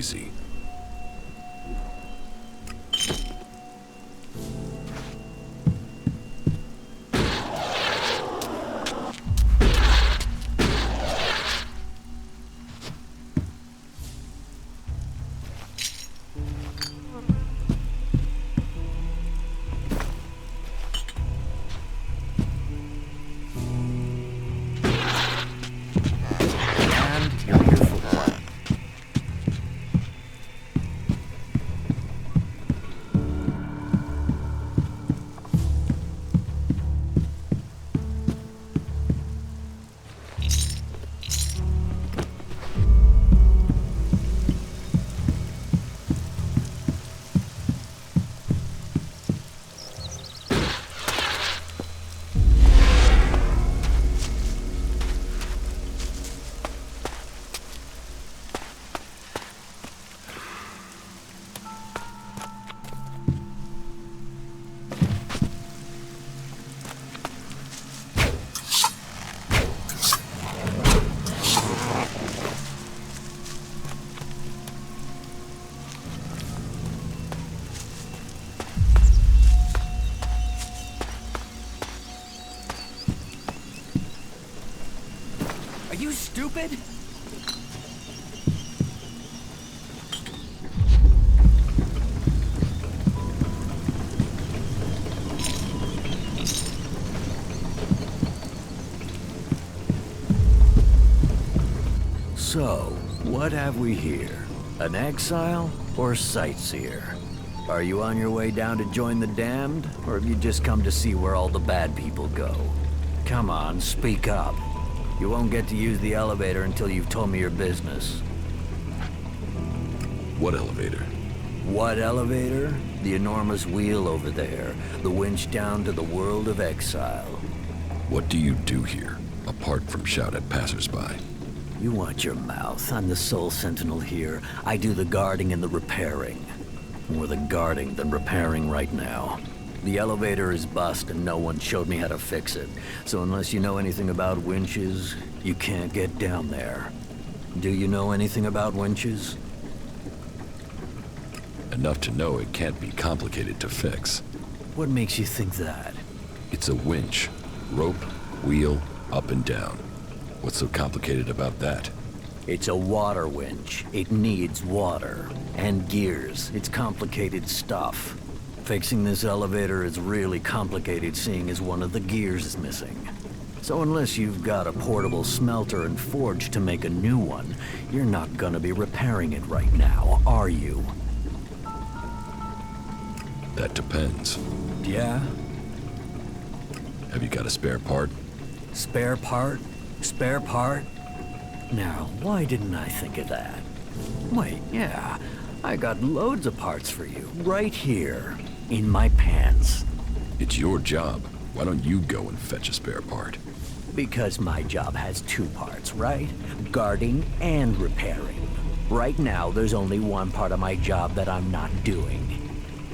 easy. Are you stupid? So, what have we here? An exile or sightseer? Are you on your way down to join the damned, or have you just come to see where all the bad people go? Come on, speak up. You won't get to use the elevator until you've told me your business. What elevator? What elevator? The enormous wheel over there. The winch down to the world of exile. What do you do here, apart from shout at passersby? You watch your mouth. I'm the sole sentinel here. I do the guarding and the repairing. More the guarding than repairing right now. The elevator is bust and no one showed me how to fix it. So unless you know anything about winches, you can't get down there. Do you know anything about winches? Enough to know it can't be complicated to fix. What makes you think that? It's a winch. Rope, wheel, up and down. What's so complicated about that? It's a water winch. It needs water. And gears. It's complicated stuff. Fixing this elevator is really complicated, seeing as one of the gears is missing. So unless you've got a portable smelter and forge to make a new one, you're not gonna be repairing it right now, are you? That depends. Yeah? Have you got a spare part? Spare part? Spare part? Now, why didn't I think of that? Wait, yeah. I got loads of parts for you, right here, in my pants. It's your job. Why don't you go and fetch a spare part? Because my job has two parts, right? Guarding and repairing. Right now, there's only one part of my job that I'm not doing.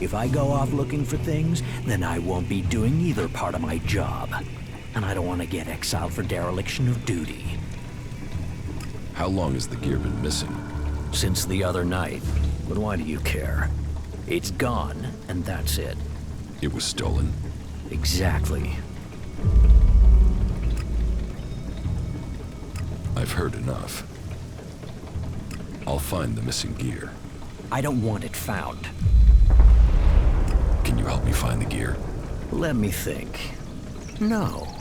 If I go off looking for things, then I won't be doing either part of my job. And I don't want to get exiled for dereliction of duty. How long has the gear been missing? Since the other night. But why do you care? It's gone, and that's it. It was stolen? Exactly. I've heard enough. I'll find the missing gear. I don't want it found. Can you help me find the gear? Let me think. No,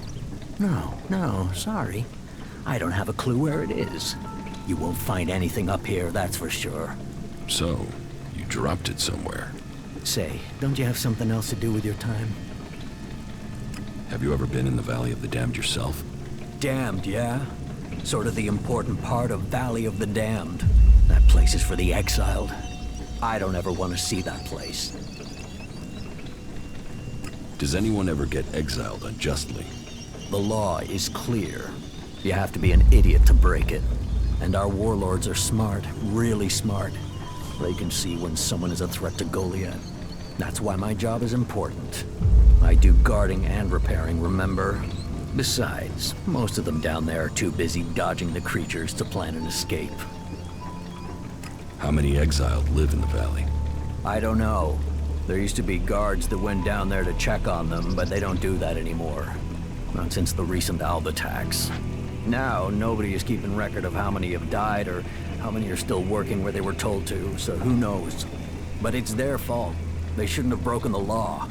sorry. I don't have a clue where it is. You won't find anything up here, that's for sure. So, you dropped it somewhere. Say, don't you have something else to do with your time? Have you ever been in the Valley of the Damned yourself? Damned, yeah? Sort of the important part of Valley of the Damned. That place is for the exiled. I don't ever want to see that place. Does anyone ever get exiled unjustly? The law is clear. You have to be an idiot to break it. And our warlords are smart, really smart. They can see when someone is a threat to Goliath. That's why my job is important. I do guarding and repairing, remember? Besides, most of them down there are too busy dodging the creatures to plan an escape. How many exiled live in the valley? I don't know. There used to be guards that went down there to check on them, but they don't do that anymore. Not since the recent Alb attacks. Now, nobody is keeping record of how many have died or how many are still working where they were told to, so who knows? But it's their fault. They shouldn't have broken the law.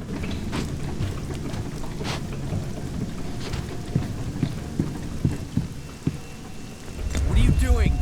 What are you doing?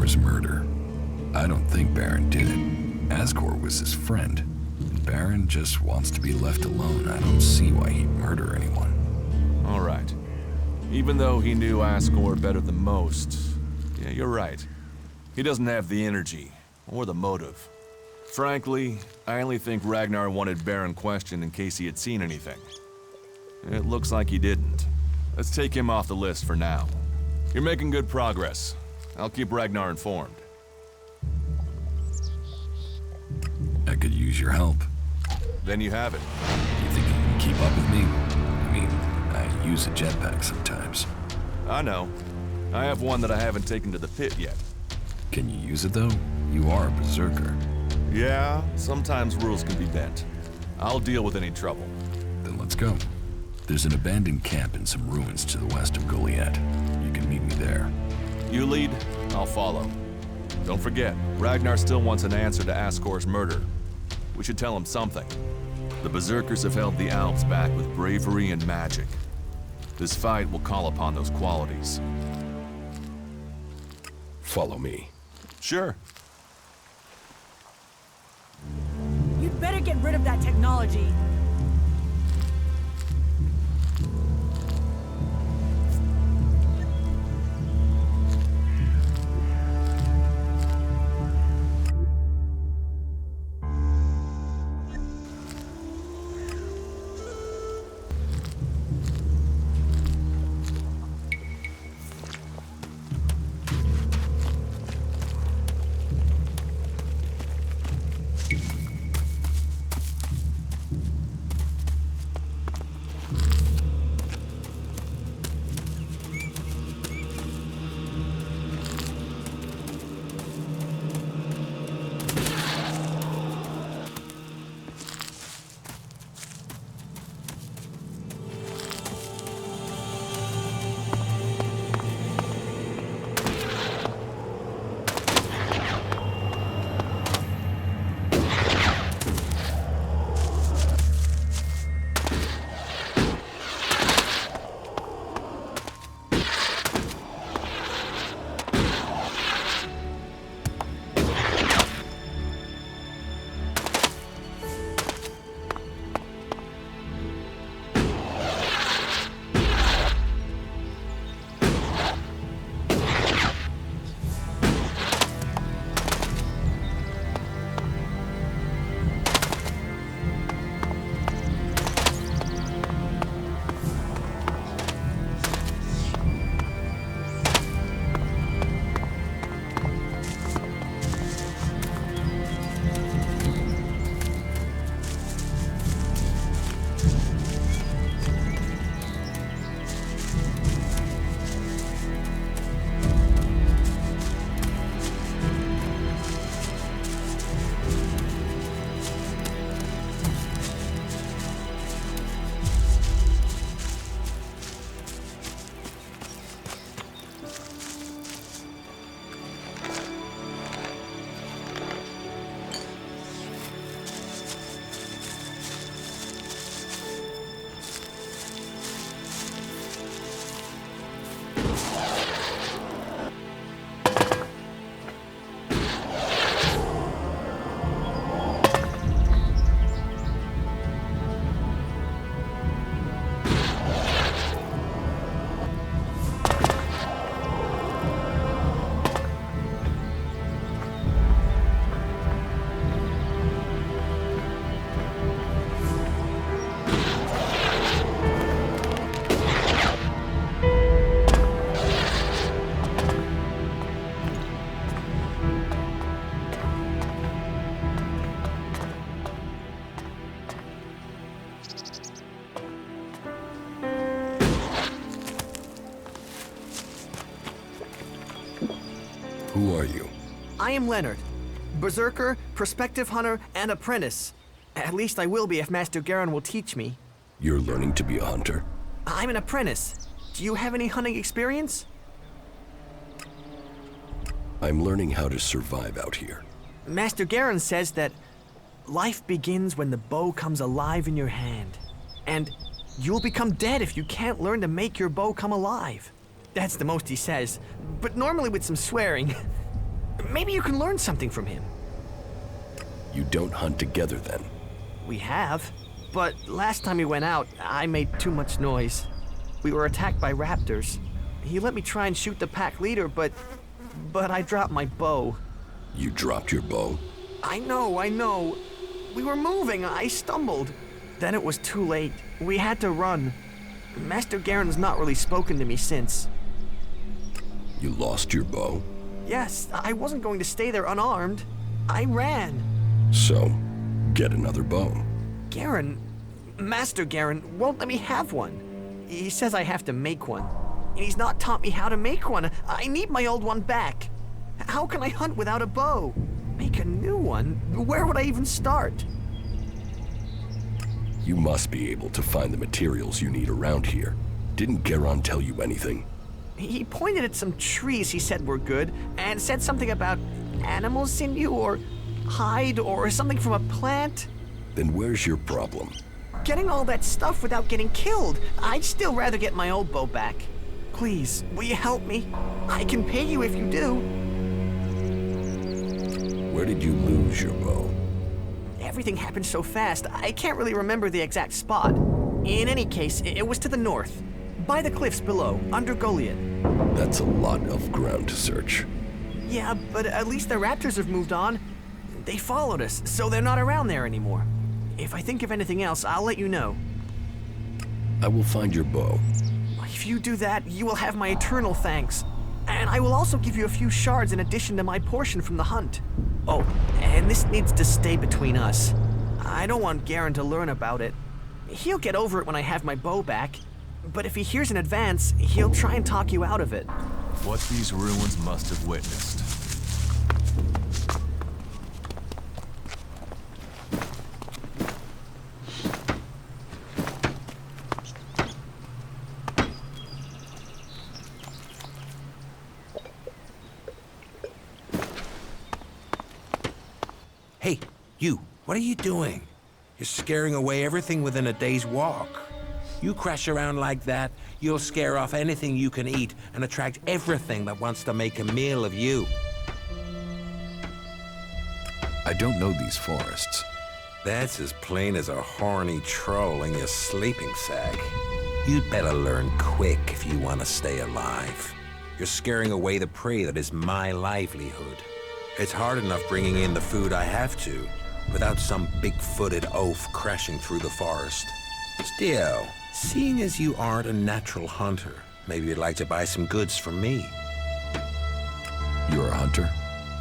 Askor's murder. I don't think Baron did it. Asgore was his friend. Baron just wants to be left alone. I don't see why he'd murder anyone. All right. Even though he knew Asgore better than most, yeah, you're right. He doesn't have the energy or the motive. Frankly, I only think Ragnar wanted Baron questioned in case he had seen anything. It looks like he didn't. Let's take him off the list for now. You're making good progress. I'll keep Ragnar informed. I could use your help. Then you have it. You think you can keep up with me? I mean, I use a jetpack sometimes. I know. I have one that I haven't taken to the pit yet. Can you use it though? You are a berserker. Yeah, sometimes rules can be bent. I'll deal with any trouble. Then let's go. There's an abandoned camp in some ruins to the west of Goliath. You can meet me there. You lead, I'll follow. Don't forget, Ragnar still wants an answer to Askor's murder. We should tell him something. The Berserkers have held the Alps back with bravery and magic. This fight will call upon those qualities. Follow me. Sure. You'd better get rid of that technology. Who are you? I am Leonard. Berserker, prospective hunter, and apprentice. At least I will be if Master Garen will teach me. You're learning to be a hunter? I'm an apprentice. Do you have any hunting experience? I'm learning how to survive out here. Master Garen says that life begins when the bow comes alive in your hand. And you'll become dead if you can't learn to make your bow come alive. That's the most he says, but normally with some swearing. Maybe you can learn something from him. You don't hunt together then? We have, but last time we went out, I made too much noise. We were attacked by raptors. He let me try and shoot the pack leader, but I dropped my bow. You dropped your bow? I know. We were moving, I stumbled. Then it was too late. We had to run. Master Garen's not really spoken to me since. You lost your bow? Yes, I wasn't going to stay there unarmed. I ran. So, get another bow. Master Garen won't let me have one. He says I have to make one. And he's not taught me how to make one. I need my old one back. How can I hunt without a bow? Make a new one? Where would I even start? You must be able to find the materials you need around here. Didn't Garon tell you anything? He pointed at some trees he said were good, and said something about animal sinew or hide or something from a plant. Then where's your problem? Getting all that stuff without getting killed. I'd still rather get my old bow back. Please, will you help me? I can pay you if you do. Where did you lose your bow? Everything happened so fast, I can't really remember the exact spot. In any case, it was to the north, by the cliffs below, under Goliath. That's a lot of ground to search. Yeah, but at least the raptors have moved on. They followed us, so they're not around there anymore. If I think of anything else, I'll let you know. I will find your bow. If you do that, you will have my eternal thanks. And I will also give you a few shards in addition to my portion from the hunt. Oh, and this needs to stay between us. I don't want Garen to learn about it. He'll get over it when I have my bow back. But if he hears in advance, he'll try and talk you out of it. What these ruins must have witnessed. Hey, you, what are you doing? You're scaring away everything within a day's walk. You crash around like that, you'll scare off anything you can eat and attract everything that wants to make a meal of you. I don't know these forests. That's as plain as a horny troll in your sleeping sack. You'd better learn quick if you want to stay alive. You're scaring away the prey that is my livelihood. It's hard enough bringing in the food I have to, without some big-footed oaf crashing through the forest. Still, seeing as you aren't a natural hunter, maybe you'd like to buy some goods from me. You're a hunter?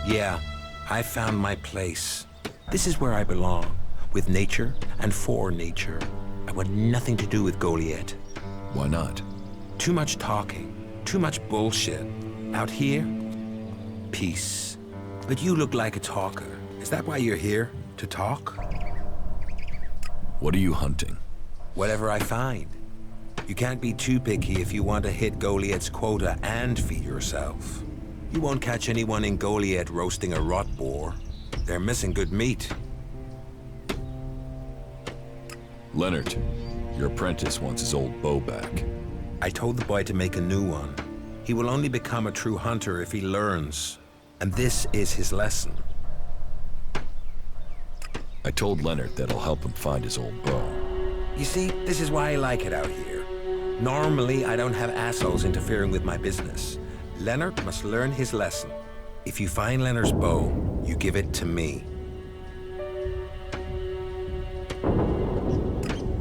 Yeah, I found my place. This is where I belong, with nature and for nature. I want nothing to do with Goliath. Why not? Too much talking, too much bullshit. Out here, peace. But you look like a talker. Is that why you're here? To talk? What are you hunting? Whatever I find. You can't be too picky if you want to hit Goliath's quota and feed yourself. You won't catch anyone in Goliath roasting a rot boar. They're missing good meat. Leonard, your apprentice wants his old bow back. I told the boy to make a new one. He will only become a true hunter if he learns. And this is his lesson. I told Leonard that I'll help him find his old bow. You see, this is why I like it out here. Normally, I don't have assholes interfering with my business. Leonard must learn his lesson. If you find Leonard's bow, you give it to me.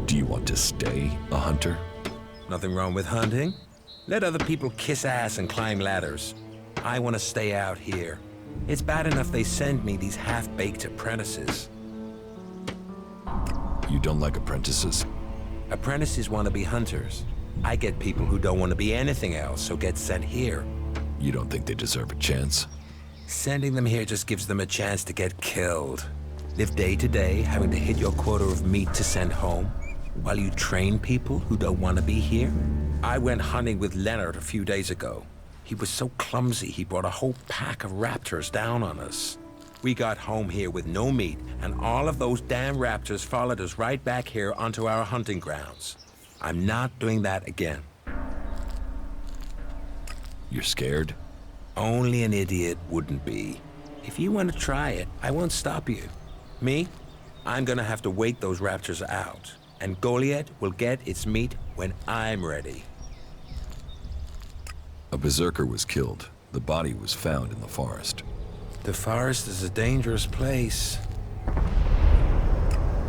Do you want to stay a hunter? Nothing wrong with hunting. Let other people kiss ass and climb ladders. I want to stay out here. It's bad enough they send me these half-baked apprentices. You don't like apprentices? Apprentices want to be hunters. I get people who don't want to be anything else, so get sent here. You don't think they deserve a chance? Sending them here just gives them a chance to get killed. Live day to day, having to hit your quota of meat to send home, while you train people who don't want to be here. I went hunting with Leonard a few days ago. He was so clumsy, he brought a whole pack of raptors down on us. We got home here with no meat, and all of those damn raptors followed us right back here onto our hunting grounds. I'm not doing that again. You're scared? Only an idiot wouldn't be. If you want to try it, I won't stop you. Me? I'm gonna have to wait those raptors out. And Goliath will get its meat when I'm ready. A berserker was killed. The body was found in the forest. The forest is a dangerous place.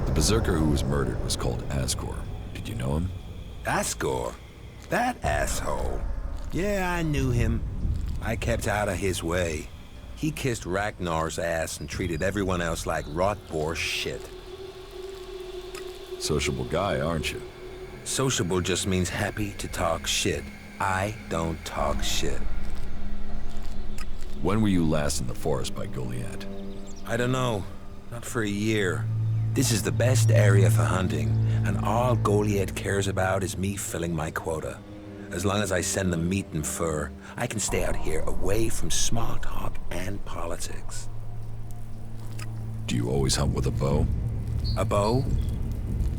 The berserker who was murdered was called Asgore. Did you know him? Asgore? That asshole. Yeah, I knew him. I kept out of his way. He kissed Ragnar's ass and treated everyone else like rot-bore shit. Sociable guy, aren't you? Sociable just means happy to talk shit. I don't talk shit. When were you last in the forest by Goliath? I don't know. Not for a year. This is the best area for hunting, and all Goliath cares about is me filling my quota. As long as I send them meat and fur, I can stay out here away from small talk and politics. Do you always hunt with a bow? A bow?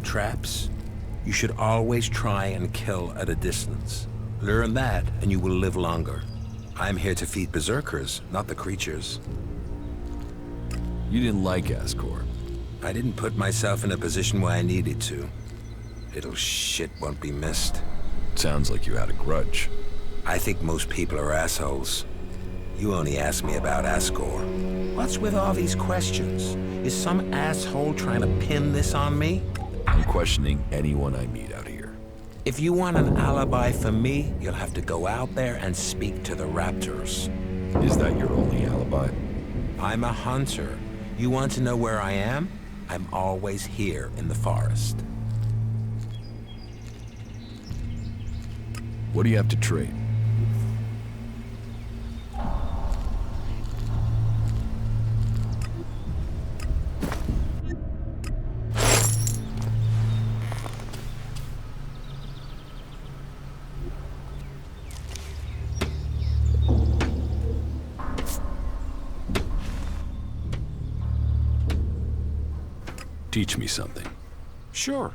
Traps? You should always try and kill at a distance. Learn that, and you will live longer. I'm here to feed berserkers, not the creatures. You didn't like Asgore. I didn't put myself in a position where I needed to. Little shit won't be missed. Sounds like you had a grudge. I think most people are assholes. You only asked me about Asgore. What's with all these questions? Is some asshole trying to pin this on me? I'm questioning anyone I meet out here. If you want an alibi for me, you'll have to go out there and speak to the raptors. Is that your only alibi? I'm a hunter. You want to know where I am? I'm always here in the forest. What do you have to trade? Teach me something. Sure.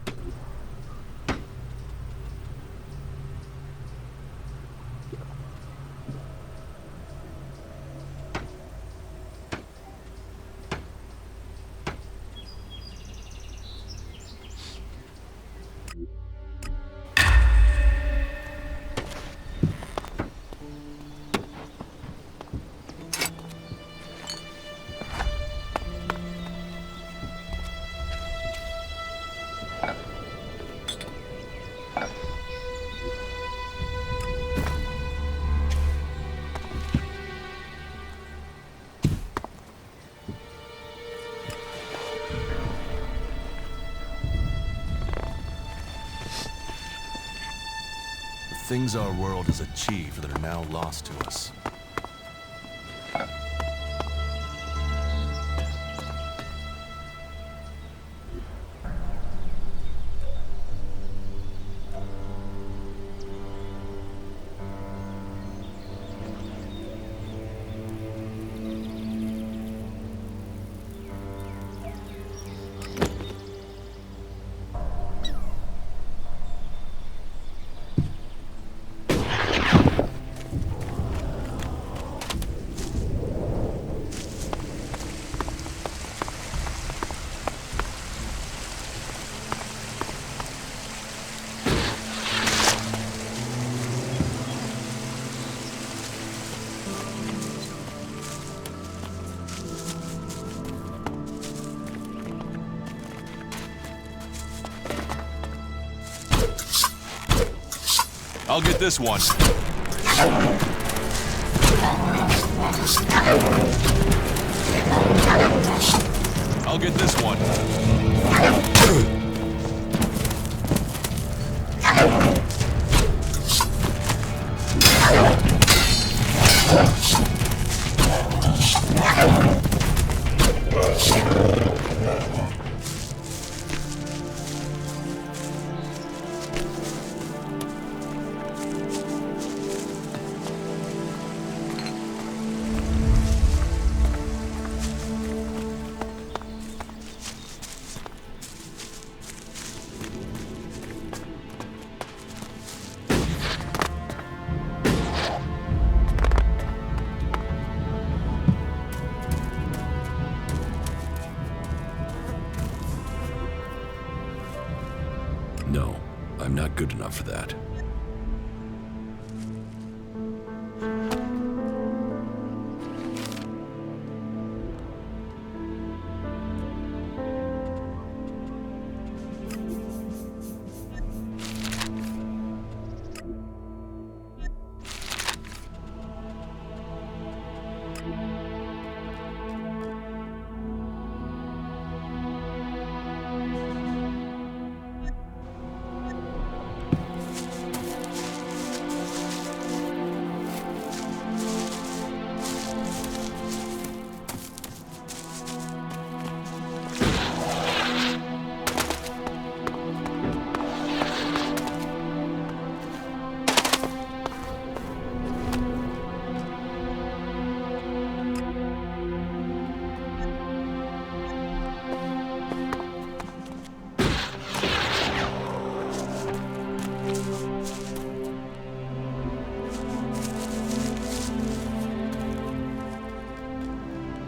The things our world has achieved that are now lost to us. I'll get this one. I'll get this one. I'm not good enough for that.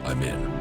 I'm in.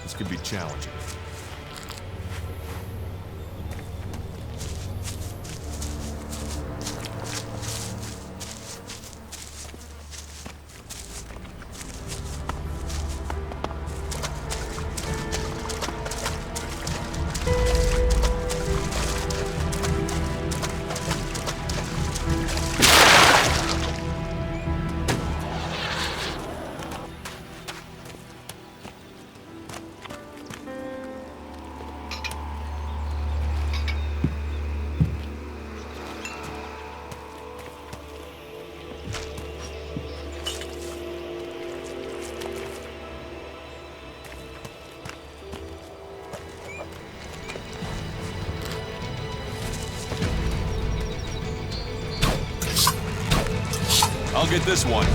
This could be challenging. I'll get this one.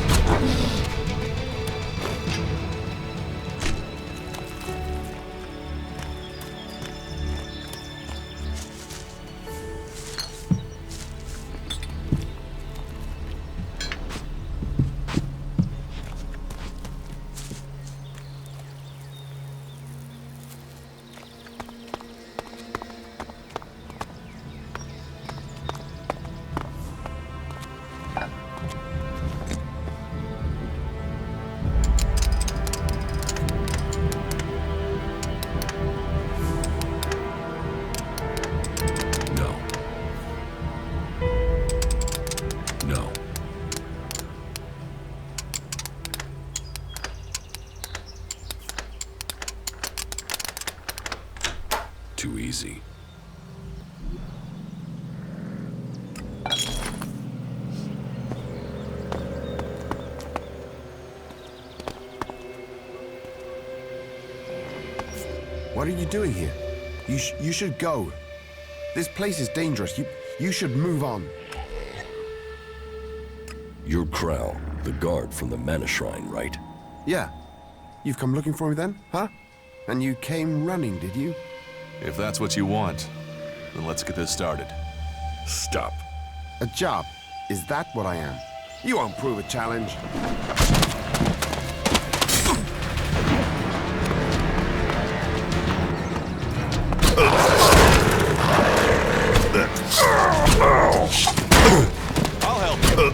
Too easy. What are you doing here? You should go. This place is dangerous. You should move on. You're Krell, the guard from the Mana Shrine, right? Yeah. You've come looking for me then, huh? And you came running, did you? If that's what you want, then let's get this started. Stop. A job? Is that what I am? You won't prove a challenge. I'll help you.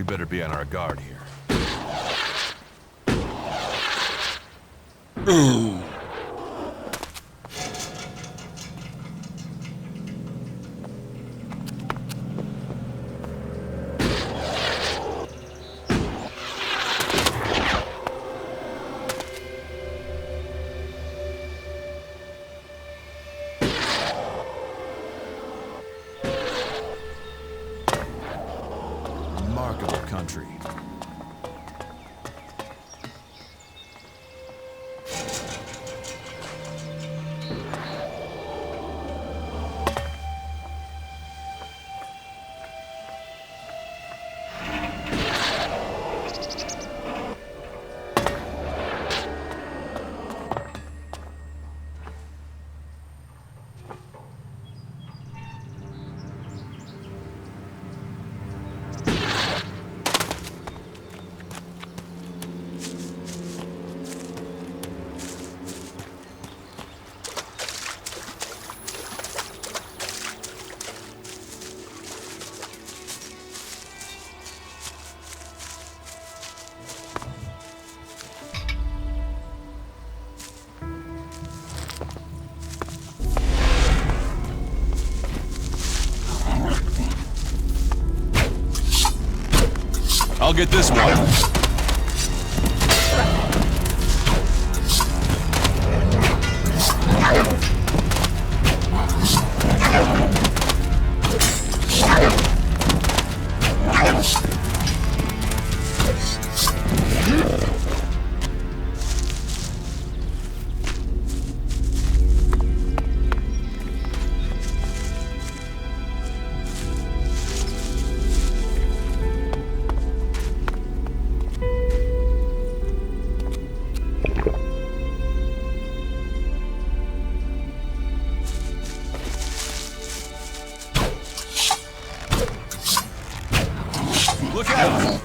We better be on our guard here. Remarkable country. I'll get this one. Look out!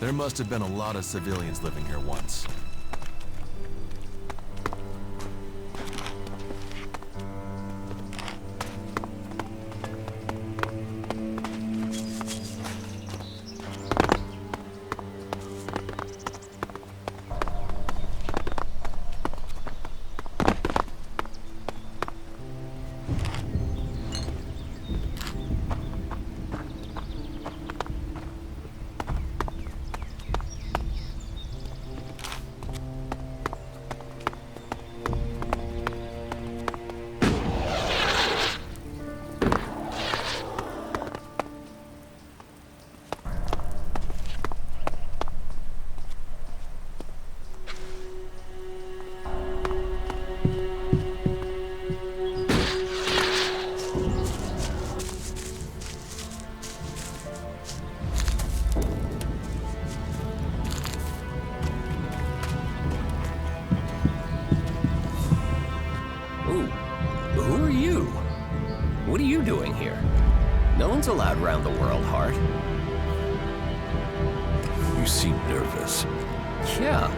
There must have been a lot of civilians living here once. Who are you? What are you doing here? No one's allowed around the world, Hart. You seem nervous. Yeah.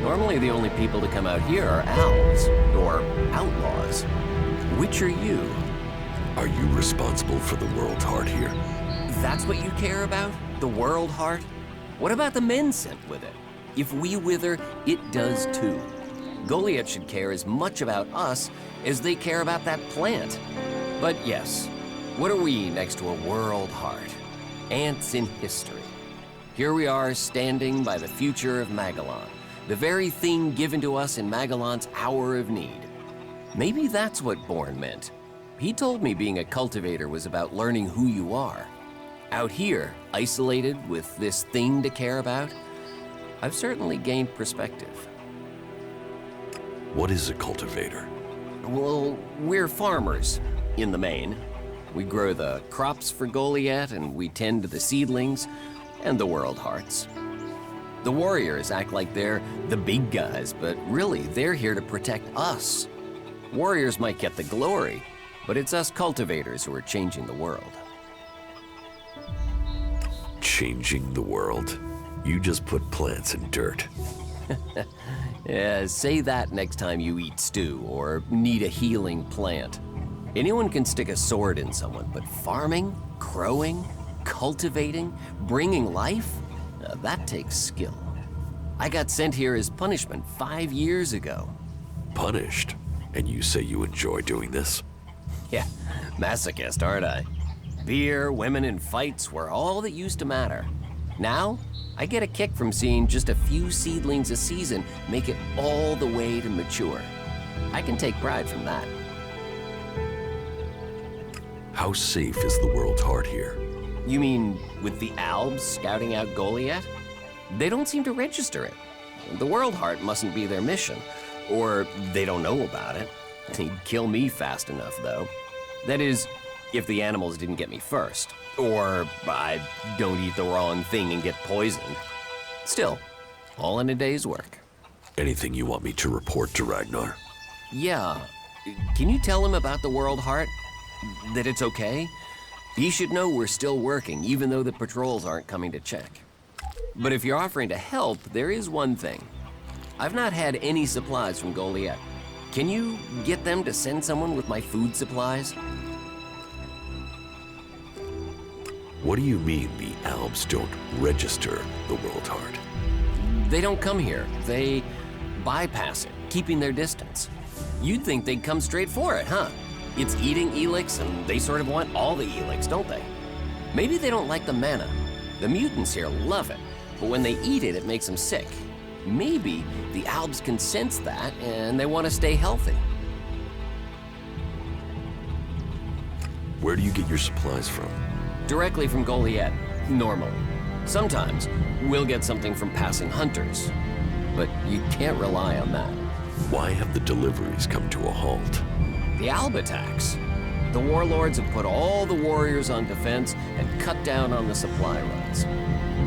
Normally the only people to come out here are owls, or outlaws. Which are you? Are you responsible for the world, Hart, here? That's what you care about? The world, Hart? What about the men sent with it? If we wither, it does too. Goliath should care as much about us as they care about that plant. But yes, what are we next to a world, Hart? Ants in history. Here we are standing by the future of Magellan, the very thing given to us in Magellan's hour of need. Maybe that's what Bourne meant. He told me being a cultivator was about learning who you are. Out here, isolated with this thing to care about, I've certainly gained perspective. What is a cultivator? Well, we're farmers, in the main. We grow the crops for Goliath, and we tend to the seedlings and the world hearts. The warriors act like they're the big guys, but really they're here to protect us. Warriors might get the glory, but it's us cultivators who are changing the world. Changing the world? You just put plants in dirt. Yeah, say that next time you eat stew or need a healing plant. Anyone can stick a sword in someone, but farming, growing, cultivating, bringing life, that takes skill. I got sent here as punishment 5 years ago. Punished? And you say you enjoy doing this? Yeah, masochist, aren't I? Beer, women, and fights were all that used to matter. Now, I get a kick from seeing just a few seedlings a season make it all the way to mature. I can take pride from that. How safe is the world's heart here? You mean with the Albs scouting out Goliath? They don't seem to register it. The World Heart mustn't be their mission, or they don't know about it. They'd kill me fast enough, though. That is, if the animals didn't get me first. Or I don't eat the wrong thing and get poisoned. Still, all in a day's work. Anything you want me to report to Ragnar? Yeah. Can you tell him about the World Heart? That it's okay? He should know we're still working, even though the patrols aren't coming to check. But if you're offering to help, there is one thing. I've not had any supplies from Goliath. Can you get them to send someone with my food supplies? What do you mean the Albs don't register the World Heart? They don't come here. They bypass it, keeping their distance. You'd think they'd come straight for it, huh? It's eating ELEX, and they sort of want all the ELEX, don't they? Maybe they don't like the mana. The mutants here love it, but when they eat it, it makes them sick. Maybe the Albs can sense that, and they want to stay healthy. Where do you get your supplies from? Directly from Goliath, normally. Sometimes we'll get something from passing hunters, but you can't rely on that. Why have the deliveries come to a halt? The Alb attacks. The warlords have put all the warriors on defense and cut down on the supply runs.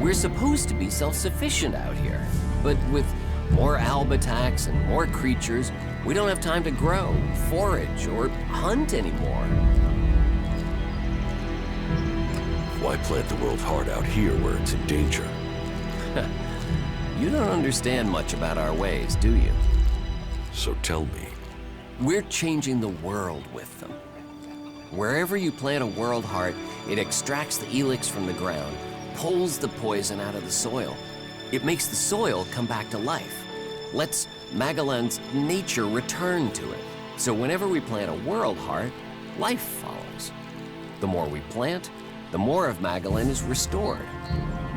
We're supposed to be self-sufficient out here, but with more Alb attacks and more creatures, we don't have time to grow, forage, or hunt anymore. Why plant the World Heart out here where it's in danger? You don't understand much about our ways, do you? So tell me. We're changing the world with them. Wherever you plant a World Heart, it extracts the ELEX from the ground, pulls the poison out of the soil. It makes the soil come back to life, lets Magellan's nature return to it. So whenever we plant a World Heart, life follows. The more we plant, the more of Magellan is restored.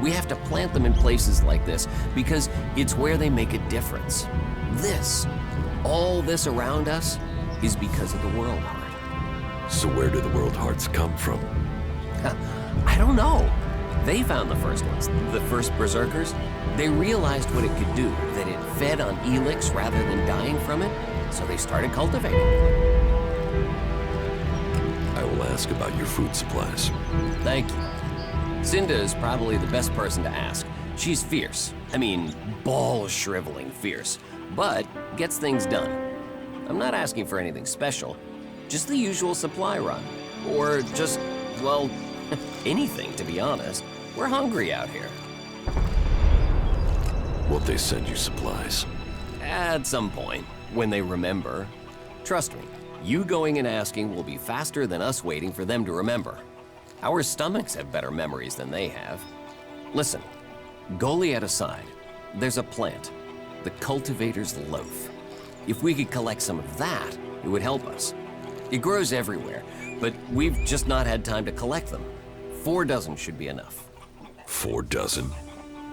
We have to plant them in places like this because it's where they make a difference. All this around us is because of the World Heart. So where do the World Hearts come from? I don't know. They found the first ones, the first Berserkers. They realized what it could do, that it fed on ELEX rather than dying from it, so they started cultivating. I will ask about your food supplies. Thank you. Cinda is probably the best person to ask. She's fierce. I mean, ball-shriveling fierce, but gets things done. I'm not asking for anything special, just the usual supply run. Or just, well, anything, to be honest. We're hungry out here. Won't they send you supplies? At some point, when they remember. Trust me, you going and asking will be faster than us waiting for them to remember. Our stomachs have better memories than they have. Listen, Goliath aside, there's a plant, the cultivator's loaf. If we could collect some of that, it would help us. It grows everywhere, but we've just not had time to collect them. 4 dozen should be enough. 4 dozen?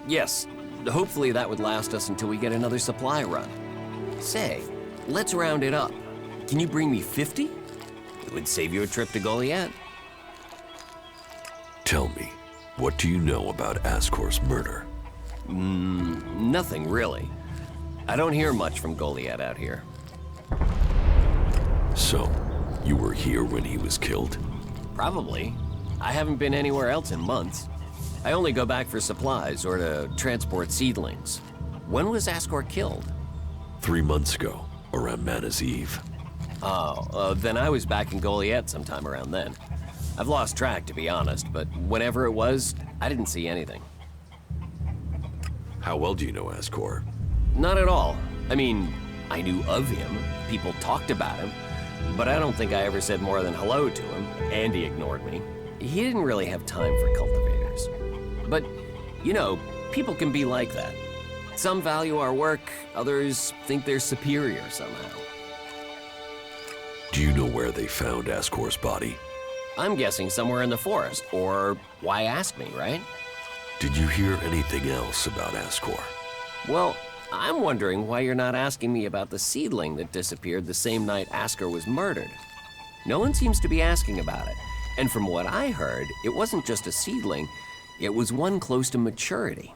Yes, hopefully that would last us until we get another supply run. Say, let's round it up. Can you bring me 50? It would save you a trip to Goliath. Tell me, what do you know about Ascor's murder? Nothing really. I don't hear much from Goliath out here. So, you were here when he was killed? Probably. I haven't been anywhere else in months. I only go back for supplies or to transport seedlings. When was Ascor killed? 3 months ago, around Mana's Eve. Oh, then I was back in Goliath sometime around then. I've lost track, to be honest, but whenever it was, I didn't see anything. How well do you know Ascor? Not at all. I mean, I knew of him, people talked about him, but I don't think I ever said more than hello to him, and he ignored me. He didn't really have time for cultivators. But, you know, people can be like that. Some value our work, others think they're superior somehow. Do you know where they found Ascor's body? I'm guessing somewhere in the forest, or why ask me, right? Did you hear anything else about Ascor? Well, I'm wondering why you're not asking me about the seedling that disappeared the same night Ascor was murdered. No one seems to be asking about it, and from what I heard, it wasn't just a seedling, it was one close to maturity.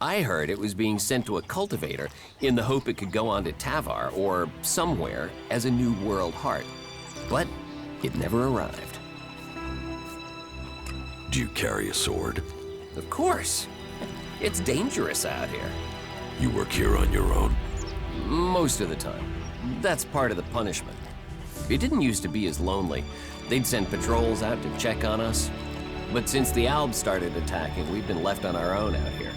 I heard it was being sent to a cultivator in the hope it could go on to Tavar or somewhere as a new world heart. But it never arrived. Do you carry a sword? Of course. It's dangerous out here. You work here on your own? Most of the time. That's part of the punishment. It didn't used to be as lonely. They'd send patrols out to check on us. But since the Albs started attacking, we've been left on our own out here.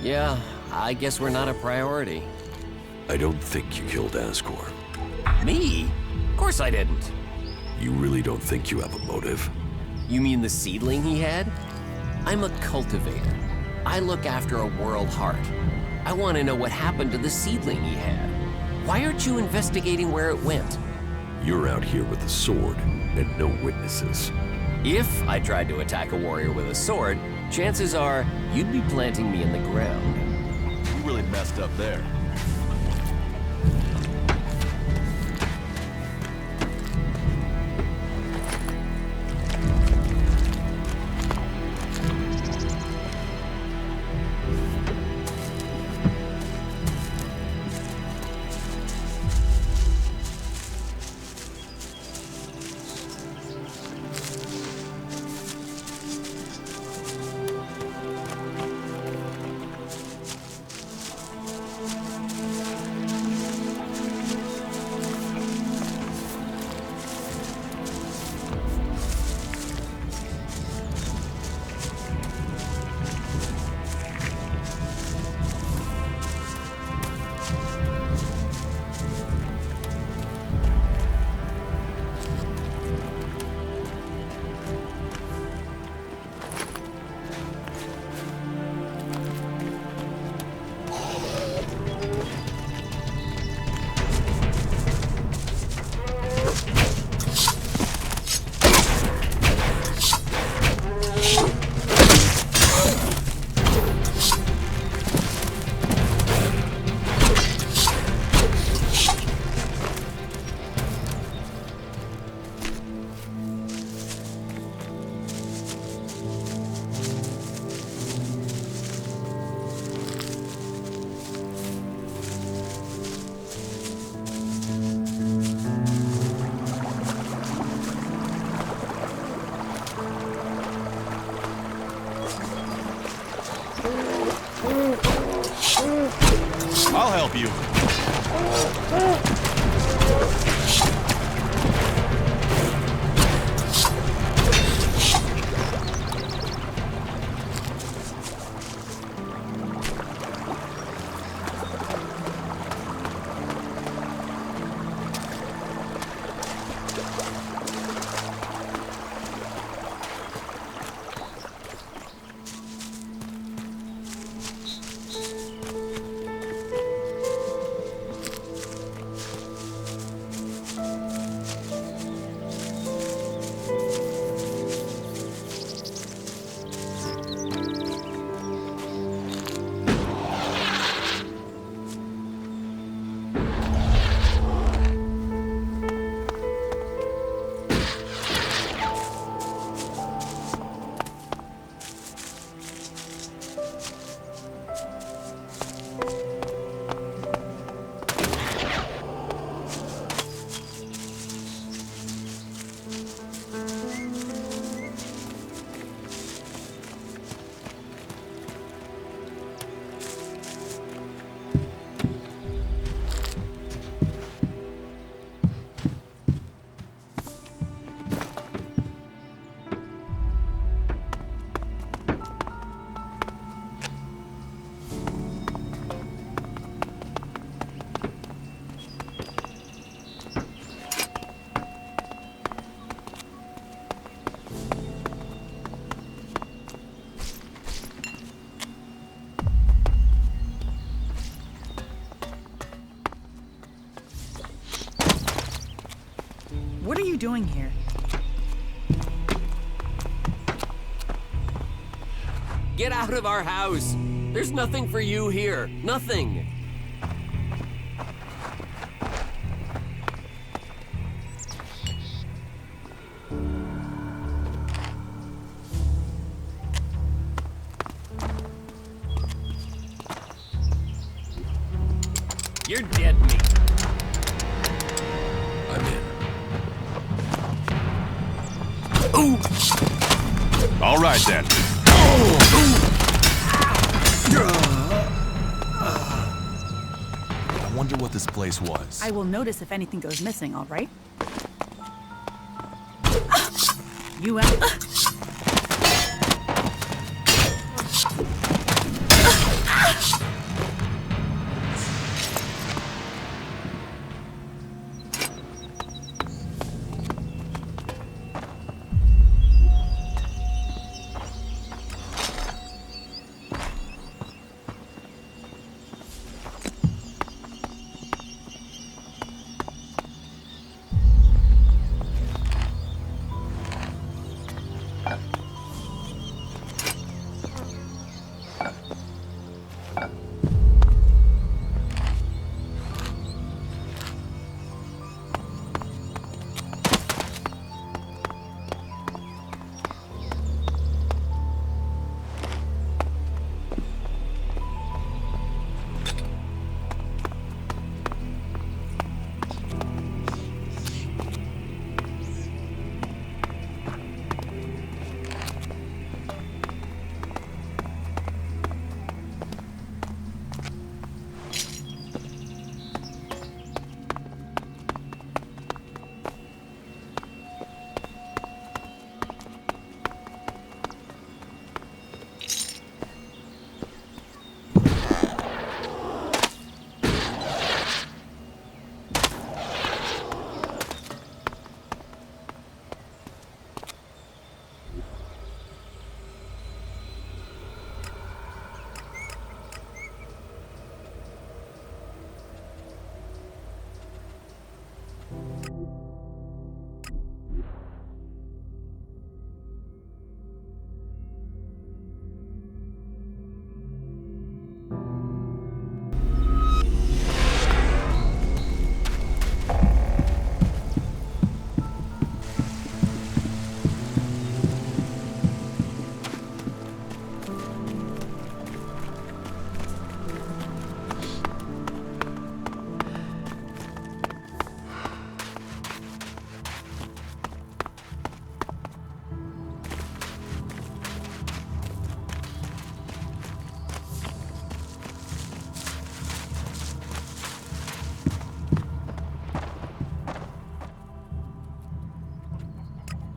Yeah, I guess we're not a priority. I don't think you killed Ascor. Me? Of course I didn't. You really don't think you have a motive? You mean the seedling he had? I'm a cultivator. I look after a world heart. I want to know what happened to the seedling he had. Why aren't you investigating where it went? You're out here with a sword and no witnesses. If I tried to attack a warrior with a sword, chances are you'd be planting me in the ground. You really messed up there. I'll help you. you doing here? Get out of our house! There's nothing for you here. Nothing! You're dead meat. I'm in. All right, then. I wonder what this place was. I will notice if anything goes missing, all right? You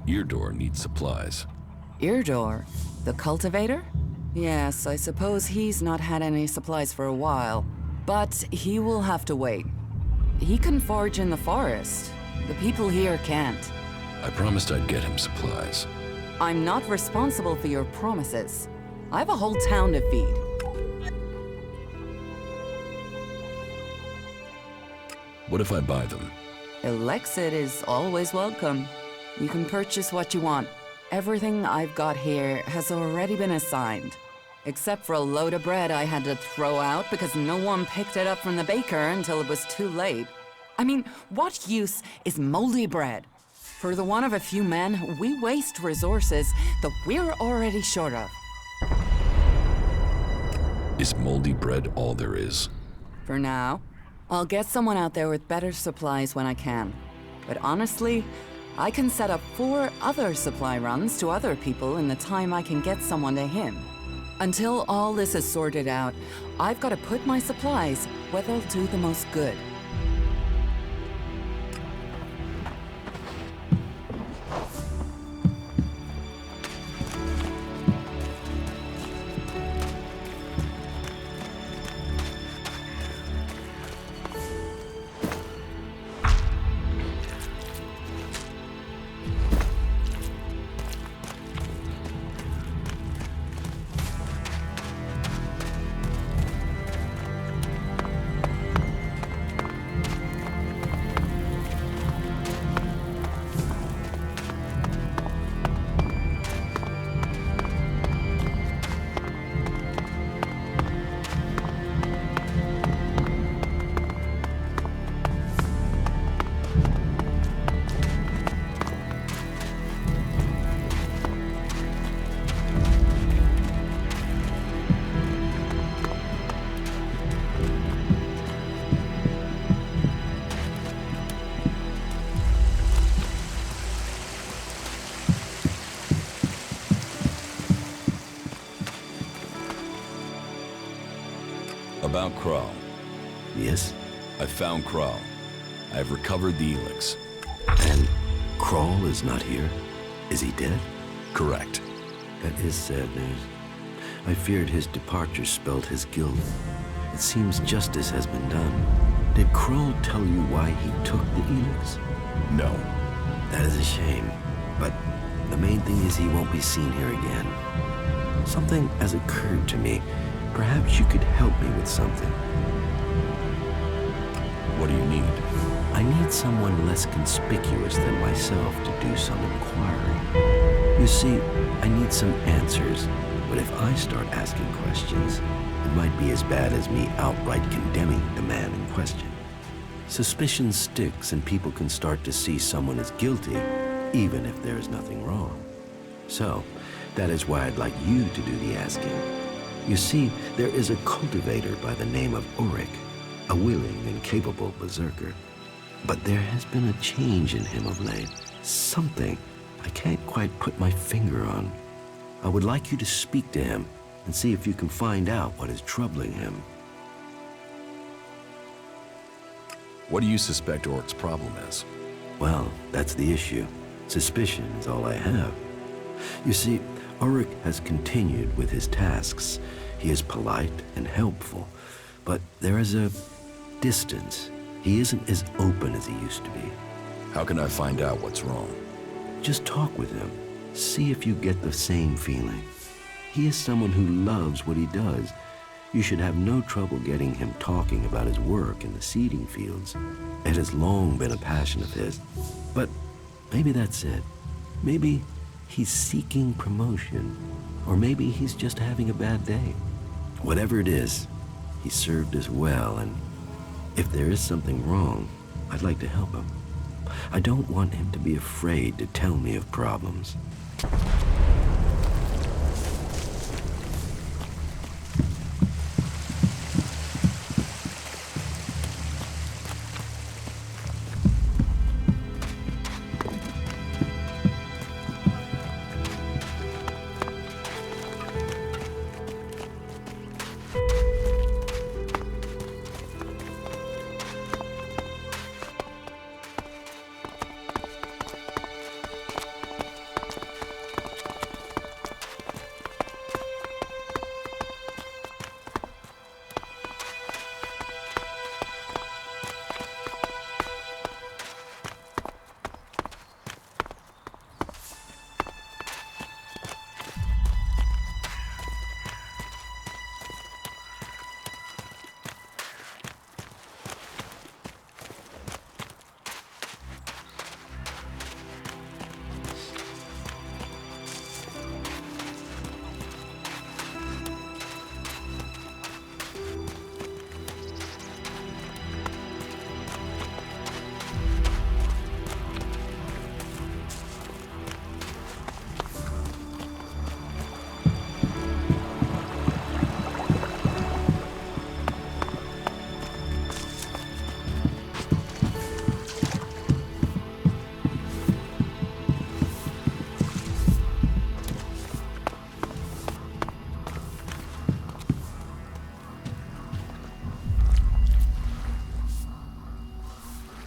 Your door needs supplies. Eardor? The cultivator? Yes, I suppose he's not had any supplies for a while. But he will have to wait. He can forage in the forest. The people here can't. I promised I'd get him supplies. I'm not responsible for your promises. I have a whole town to feed. What if I buy them? ELEX is always welcome. You can purchase what you want. Everything I've got here has already been assigned. Except for a load of bread I had to throw out because no one picked it up from the baker until it was too late. I mean, what use is moldy bread? For the want of a few men, we waste resources that we're already short of. Is moldy bread all there is? For now. I'll get someone out there with better supplies when I can. But honestly, I can set up 4 other supply runs to other people in the time I can get someone to him. Until all this is sorted out, I've got to put my supplies where they'll do the most good. About Kral. Yes? I found Kral. I've recovered the ELEX. And Kral is not here? Is he dead? Correct. That is sad news. I feared his departure spelled his guilt. It seems justice has been done. Did Kral tell you why he took the ELEX? No. That is a shame. But the main thing is he won't be seen here again. Something has occurred to me. Perhaps you could help me with something. What do you need? I need someone less conspicuous than myself to do some inquiry. You see, I need some answers, but if I start asking questions, it might be as bad as me outright condemning the man in question. Suspicion sticks and people can start to see someone as guilty, even if there is nothing wrong. So, that is why I'd like you to do the asking. You see, there is a cultivator by the name of Ulrich, a willing and capable berserker. But there has been a change in him of late. Something I can't quite put my finger on. I would like you to speak to him and see if you can find out what is troubling him. What do you suspect Oric's problem is? Well, that's the issue. Suspicion is all I have. You see, Ulrich has continued with his tasks. He is polite and helpful, but there is a distance. He isn't as open as he used to be. How can I find out what's wrong? Just talk with him. See if you get the same feeling. He is someone who loves what he does. You should have no trouble getting him talking about his work in the seeding fields. It has long been a passion of his. But maybe that's it. Maybe he's seeking promotion. Or maybe he's just having a bad day. Whatever it is, he served us well, and if there is something wrong, I'd like to help him. I don't want him to be afraid to tell me of problems.